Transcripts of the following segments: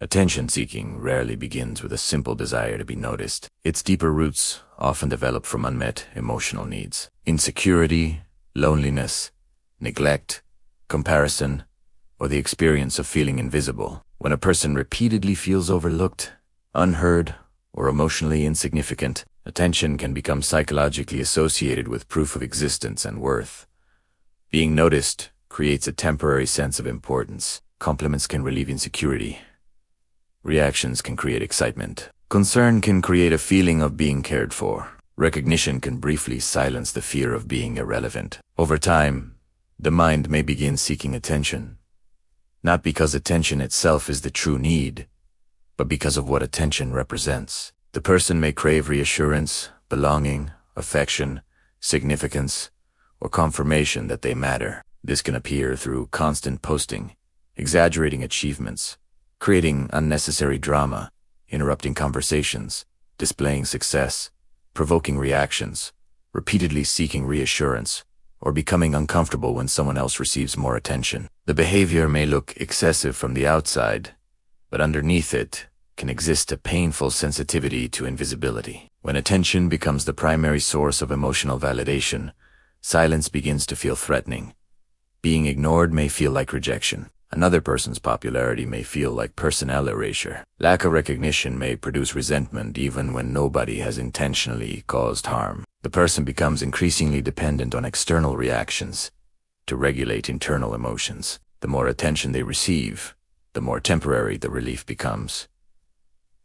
Attention-seeking rarely begins with a simple desire to be noticed. Its deeper roots often develop from unmet emotional needs. Insecurity, loneliness, neglect, comparison, or the experience of feeling invisible. When a person repeatedly feels overlooked, unheard, or emotionally insignificant, attention can become psychologically associated with proof of existence and worth. Being noticed creates a temporary sense of importance. Compliments can relieve insecurity. Reactions can create excitement. Concern can create a feeling of being cared for. Recognition can briefly silence the fear of being irrelevant. Over time, the mind may begin seeking attention, not because attention itself is the true need, but because of what attention represents. The person may crave reassurance, belonging, affection, significance, or confirmation that they matter. This can appear through constant posting, exaggerating achievements, creating unnecessary drama, interrupting conversations, displaying success, provoking reactions, repeatedly seeking reassurance, or becoming uncomfortable when someone else receives more attention. The behavior may look excessive from the outside, but underneath it can exist a painful sensitivity to invisibility. When attention becomes the primary source of emotional validation, silence begins to feel threatening. Being ignored may feel like rejection. Another person's popularity may feel like personnel erasure. Lack of recognition may produce resentment even when nobody has intentionally caused harm. The person becomes increasingly dependent on external reactions to regulate internal emotions. The more attention they receive, the more temporary the relief becomes,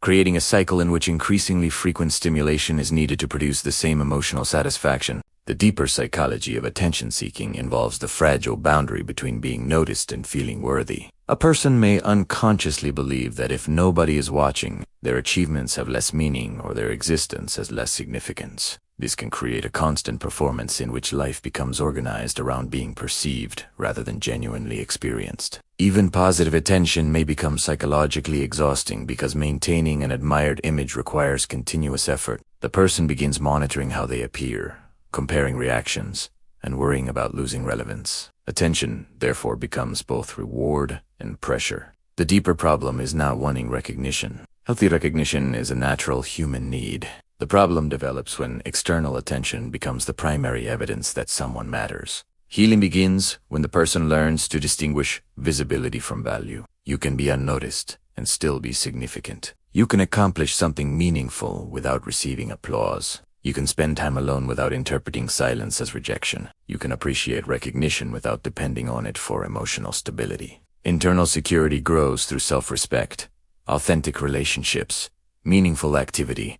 creating a cycle in which increasingly frequent stimulation is needed to produce the same emotional satisfaction. The deeper psychology of attention-seeking involves the fragile boundary between being noticed and feeling worthy. A person may unconsciously believe that if nobody is watching, their achievements have less meaning or their existence has less significance. This can create a constant performance in which life becomes organized around being perceived rather than genuinely experienced. Even positive attention may become psychologically exhausting because maintaining an admired image requires continuous effort. The person begins monitoring how they appear, comparing reactions, and worrying about losing relevance. Attention, therefore, becomes both reward and pressure. The deeper problem is not wanting recognition. Healthy recognition is a natural human need. The problem develops when external attention becomes the primary evidence that someone matters. Healing begins when the person learns to distinguish visibility from value. You can be unnoticed and still be significant. You can accomplish something meaningful without receiving applause. You can spend time alone without interpreting silence as rejection. You can appreciate recognition without depending on it for emotional stability. Internal security grows through self-respect, authentic relationships, meaningful activity,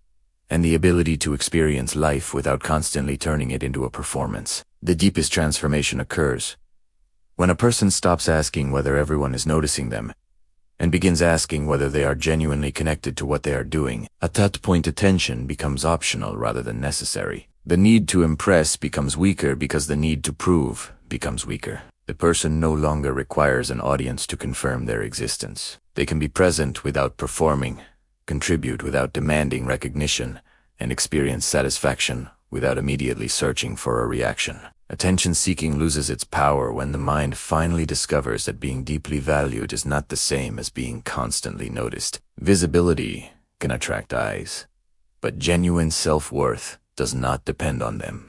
and the ability to experience life without constantly turning it into a performance. The deepest transformation occurs when a person stops asking whether everyone is noticing them and begins asking whether they are genuinely connected to what they are doing. At that point, attention becomes optional rather than necessary. The need to impress becomes weaker because the need to prove becomes weaker. The person no longer requires an audience to confirm their existence. They can be present without performing, contribute without demanding recognition, and experience satisfaction without immediately searching for a reaction. Attention-seeking loses its power when the mind finally discovers that being deeply valued is not the same as being constantly noticed. Visibility can attract eyes, but genuine self-worth does not depend on them.